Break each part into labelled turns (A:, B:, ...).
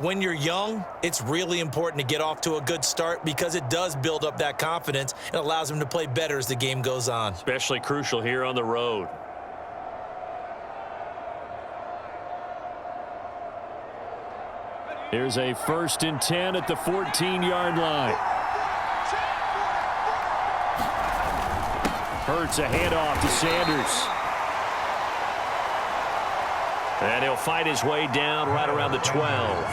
A: When you're young, it's really important to get off to a good start because it does build up that confidence and allows them to play better as the game goes on.
B: Especially crucial here on the road. Here's a 1st and 10 at the 14-yard line. Hurts a handoff to Sanders. And he'll fight his way down right around the 12.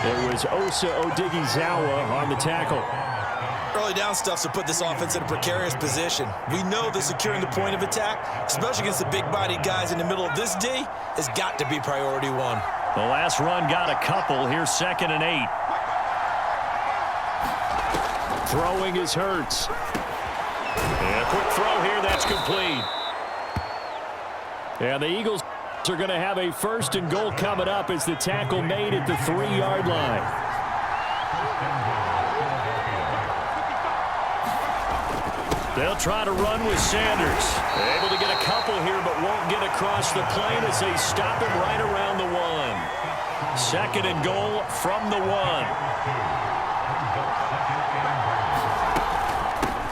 B: It was Osa Odighizuwa on the tackle.
A: Early down stuff to put this offense in a precarious position. We know that securing the point of attack, especially against the big-bodied guys in the middle of this D, has got to be priority one.
B: The last run got a couple. Here's 2nd and 8. Throwing is Hurts. And a quick throw here. That's complete. And the Eagles are going to have a 1st and goal coming up as the tackle made at the 3-yard line. They'll try to run with Sanders. Able to get a couple here, but won't get across the plane as they stop him right around the 1. 2nd and goal from the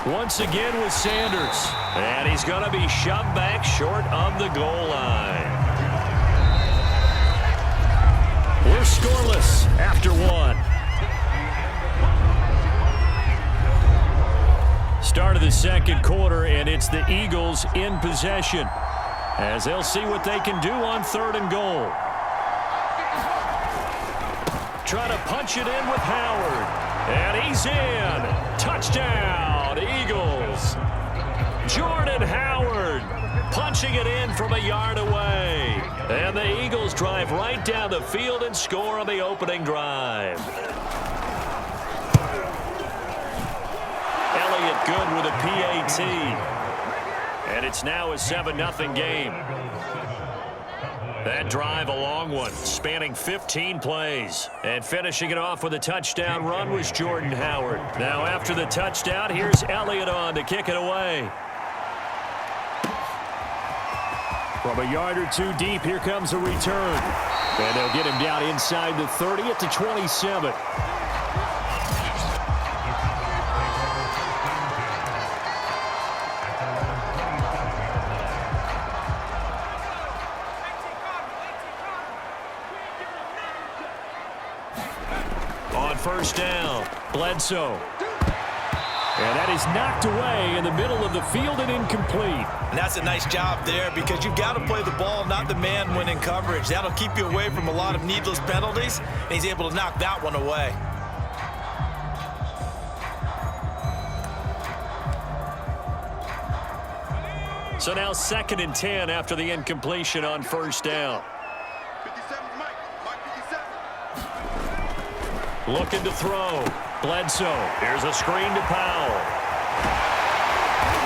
B: 1. Once again with Sanders. And he's going to be shoved back short of the goal line. We're scoreless after 1. Start of the 2nd quarter, and it's the Eagles in possession as they'll see what they can do on 3rd and goal. Try to punch it in with Howard, and he's in. Touchdown, Eagles. Jordan Howard punching it in from a yard away. And the Eagles drive right down the field and score on the opening drive. Elliott good with a PAT. And it's now a 7-0 game. That drive, a long one, spanning 15 plays. And finishing it off with a touchdown run was Jordan Howard. Now after the touchdown, here's Elliott on to kick it away. From a yard or two deep, here comes a return. And they'll get him down inside the 30 at the 27. On 1st down, Bledsoe. And that is knocked away in the middle of the field and incomplete.
A: And that's a nice job there because you've got to play the ball, not the man when in coverage. That'll keep you away from a lot of needless penalties, and he's able to knock that one away.
B: So now 2nd and 10 after the incompletion on 1st down. Looking to throw. Bledsoe. Here's a screen to Powell.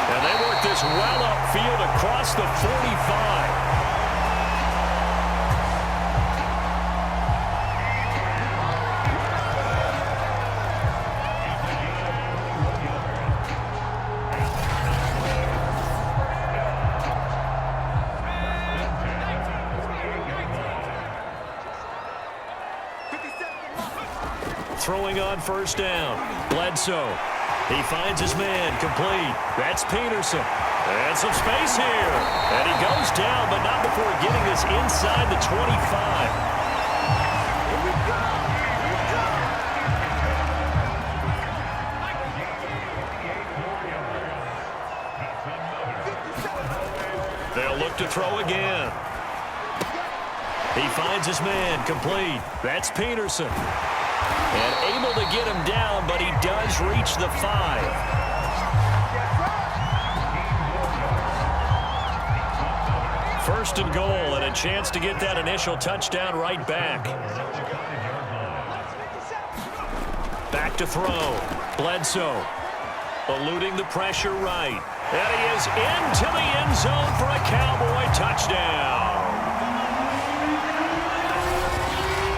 B: And they work this well upfield across the 45. Throwing on 1st down. Bledsoe. He finds his man complete. That's Peterson. And some space here. And he goes down, but not before getting this inside the 25. They'll look to throw again. He finds his man complete. That's Peterson. And able to get him down, but he does reach the 5. First and goal, and a chance to get that initial touchdown right back. Back to throw. Bledsoe eluding the pressure right. And he is into the end zone for a Cowboy touchdown.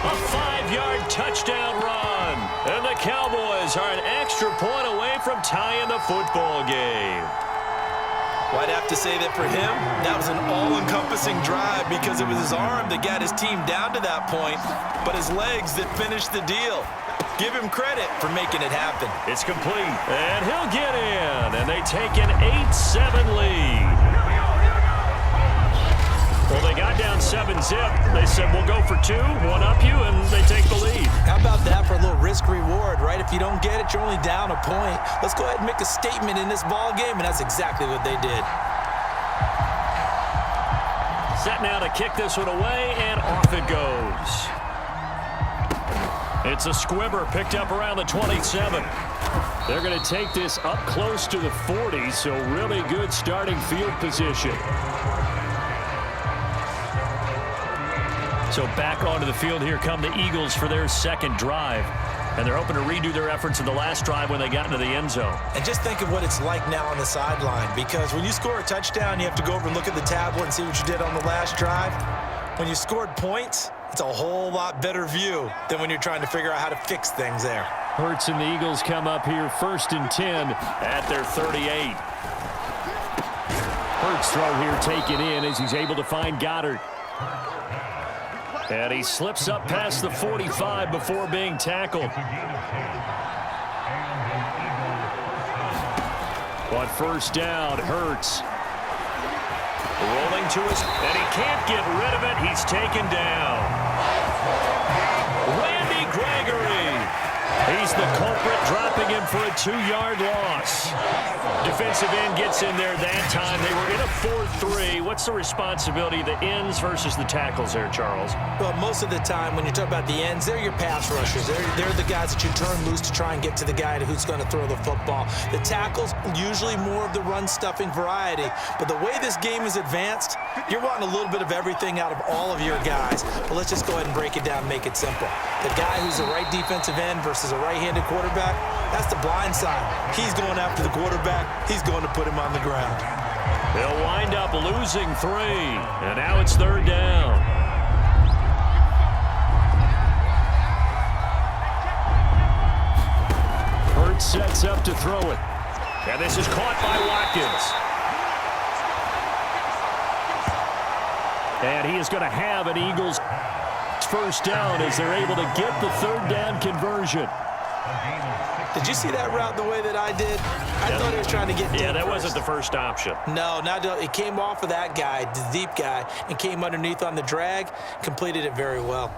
B: A 5-yard touchdown run. And the Cowboys are an extra point away from tying the football game.
A: Well, I'd have to say that for him, that was an all-encompassing drive because it was his arm that got his team down to that point, but his legs that finished the deal. Give him credit for making it happen.
B: It's complete, and he'll get in, and they take an 8-7 lead. Well, they got down 7-zip. They said, we'll go for 2, one up you, and they take the lead.
A: How about that for a little risk-reward, right? If you don't get it, you're only down a point. Let's go ahead and make a statement in this ball game, and that's exactly what they did.
B: Set now to kick this one away, and off it goes. It's a squibber picked up around the 27. They're going to take this up close to the 40, so really good starting field position. So back onto the field here come the Eagles for their second drive. And they're hoping to redo their efforts in the last drive when they got into the end zone.
A: And just think of what it's like now on the sideline, because when you score a touchdown, you have to go over and look at the tablet and see what you did on the last drive. When you scored points, it's a whole lot better view than when you're trying to figure out how to fix things there.
B: Hurts and the Eagles come up here 1st and 10 at their 38. Hurts throw here taken in as he's able to find Goddard. And he slips up past the 45 before being tackled. On first down, Hurts. Rolling to his, and he can't get rid of it. He's taken down. Randy Gregory. He's the culprit, dropping him for a 2-yard loss. Defensive end gets in there that time. They were in a 4-3. What's the responsibility of the ends versus the tackles there, Charles?
A: Well, most of the time when you talk about the ends, they're your pass rushers. They're the guys that you turn loose to try and get to the guy who's going to throw the football. The tackles, usually more of the run-stuffing variety. But the way this game is advanced, you're wanting a little bit of everything out of all of your guys. But let's just go ahead and break it down and make it simple. The guy who's the right defensive end versus a right-handed quarterback, that's the blind side. He's going after the quarterback. He's going to put him on the ground.
B: They'll wind up losing 3, and now it's 3rd down. Hurts sets up to throw it. And this is caught by Watkins. And he is going to have an Eagles first down as they're able to get the 3rd down conversion.
A: Did you see that route the way that I did? I thought he was trying to get deep.
B: Yeah, that wasn't the first option.
A: No, it came off of that guy, the deep guy, and came underneath on the drag, completed it very well.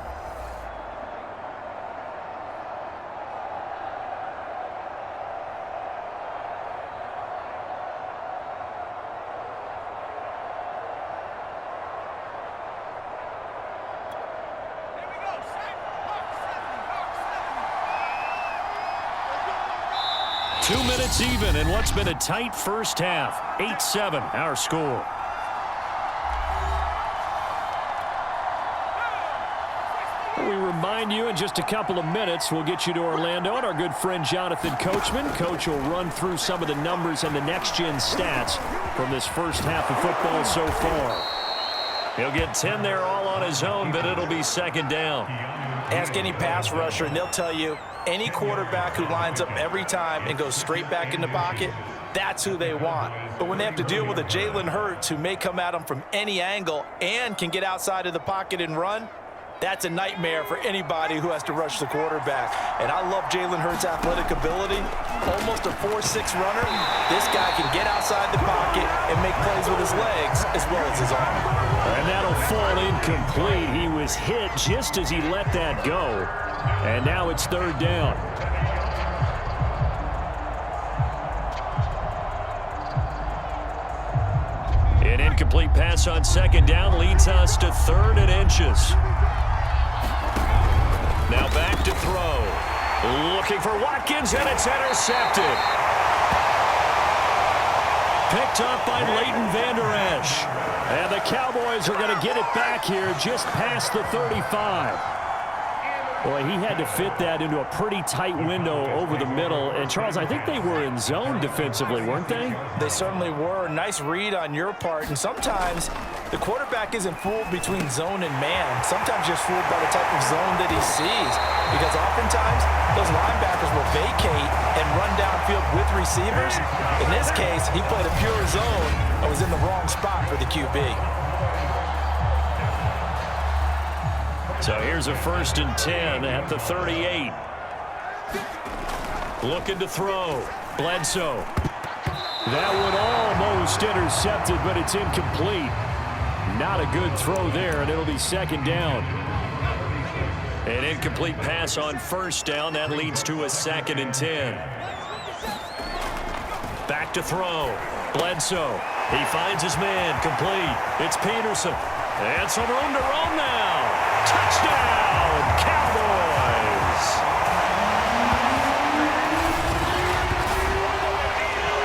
B: Two minutes even in what's been a tight first half. 8-7, our score. We remind you in just a couple of minutes we'll get you to Orlando and our good friend Jonathan Coachman. Coach will run through some of the numbers and the next-gen stats from this first half of football so far. He'll get 10 there all on his own, but it'll be 2nd down.
A: Ask any pass rusher, and they'll tell you any quarterback who lines up every time and goes straight back in the pocket, that's who they want. But when they have to deal with a Jalen Hurts who may come at them from any angle and can get outside of the pocket and run, that's a nightmare for anybody who has to rush the quarterback. And I love Jalen Hurts' athletic ability. Almost a 4.6 runner. This guy can get outside the pocket and make plays with his legs as well as his arm.
B: And that'll fall incomplete. He was hit just as he let that go. And now it's 3rd down. An incomplete pass on 2nd down leads us to 3rd and inches. Now back to throw. Looking for Watkins, and it's intercepted. Picked up by Leighton Vander Esch. And the Cowboys are going to get it back here just past the 35. Boy, he had to fit that into a pretty tight window over the middle. And, Charles, I think they were in zone defensively, weren't they?
A: They certainly were. Nice read on your part. And sometimes the quarterback isn't fooled between zone and man. Sometimes you're fooled by the type of zone that he sees. Because oftentimes those linebackers will vacate and run downfield with receivers. In this case, he played a pure zone and was in the wrong spot for the QB.
B: So here's a 1st and 10 at the 38. Looking to throw. Bledsoe. That one almost intercepted, but it's incomplete. Not a good throw there, and it'll be 2nd down. An incomplete pass on 1st down. That leads to a 2nd and 10. Back to throw. Bledsoe. He finds his man. Complete. It's Peterson. And some room to roam now. Touchdown, Cowboys.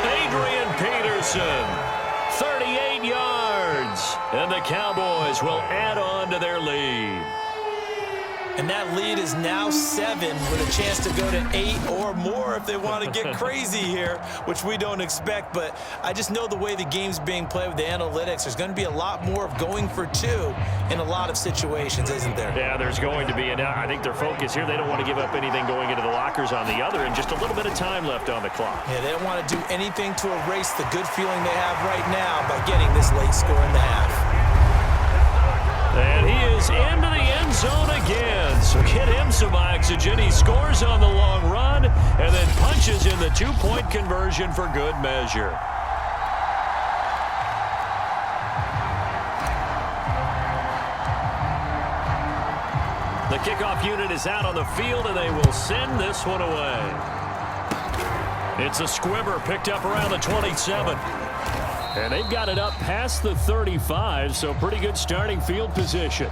B: Adrian Peterson, 38 yards. And the Cowboys will add on to their lead.
A: And that lead is now 7 with a chance to go to 8 or more if they want to get crazy here, which we don't expect. But I just know the way the game's being played with the analytics, there's going to be a lot more of going for 2 in a lot of situations, isn't there?
B: Yeah, there's going to be. And I think their focus here, they don't want to give up anything going into the lockers on the other, and just a little bit of time left on the clock.
A: Yeah, they don't want to do anything to erase the good feeling they have right now by getting this late score in the half.
B: And he is into the end zone again. So get him some oxygen. He scores on the long run and then punches in the 2-point conversion for good measure. The kickoff unit is out on the field, and they will send this one away. It's a squibber picked up around the 27. And they've got it up past the 35, so pretty good starting field position.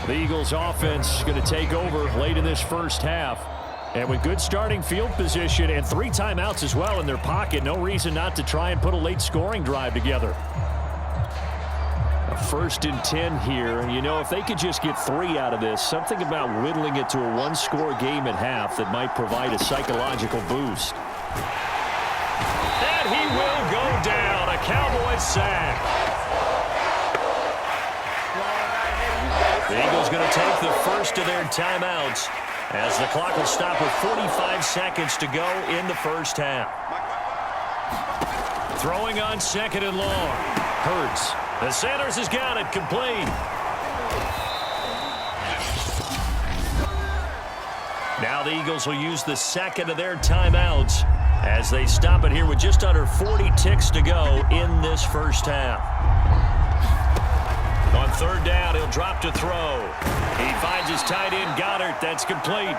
B: The Eagles offense going to take over late in this first half. And with good starting field position and 3 timeouts as well in their pocket, no reason not to try and put a late scoring drive together. A 1st and 10 here, and you know, if they could just get 3 out of this, something about whittling it to a 1-score game at half that might provide a psychological boost. And he will go down, a Cowboys sack. The Eagles going to take the first of their timeouts as the clock will stop with 45 seconds to go in the first half. Throwing on 2nd and long. Hurts. The Sanders has got it complete. Now the Eagles will use the 2nd of their timeouts as they stop it here with just under 40 ticks to go in this first half. On 3rd down, he'll drop to throw. He finds his tight end, Goddard. That's complete.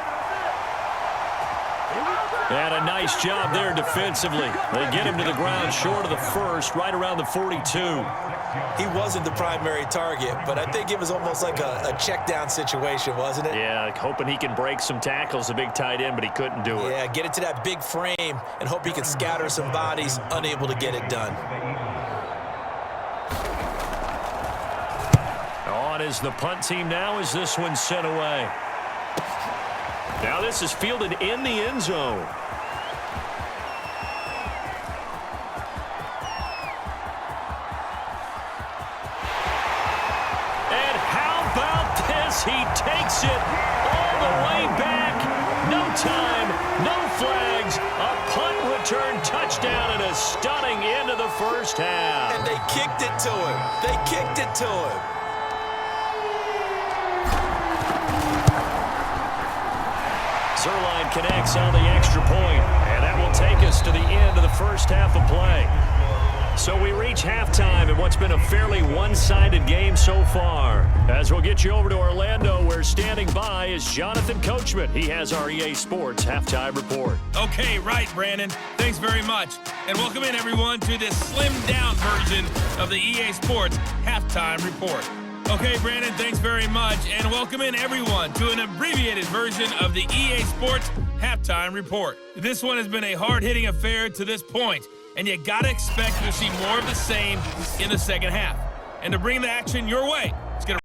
B: And a nice job there defensively. They get him to the ground short of the 1st, right around the 42.
A: He wasn't the primary target, but I think it was almost like a check down situation, wasn't it?
B: Yeah, hoping he can break some tackles, a big tight end, but he couldn't do it.
A: Yeah, get it to that big frame and hope he can scatter some bodies, unable to get it done.
B: On is the punt team now as this one's sent away. Now this is fielded in the end zone. He takes it all the way back. No time, no flags. A punt return touchdown and a stunning end of the first half.
A: And they kicked it to him. They kicked it to him.
B: Zerline connects on the extra point, and that will take us to the end of the first half of play. So we reach halftime in what's been a fairly one-sided game so far. As we'll get you over to Orlando, where standing by is Jonathan Coachman. He has our EA Sports Halftime Report.
C: Okay, right, Brandon. Thanks very much. And welcome in, everyone, to this slimmed-down version of the EA Sports Halftime Report. Okay, Brandon, thanks very much. And welcome in, everyone, to an abbreviated version of the EA Sports Halftime Report. This one has been a hard-hitting affair to this point, and you got to expect to see more of the same in the second half. And to bring the action your way, it's going to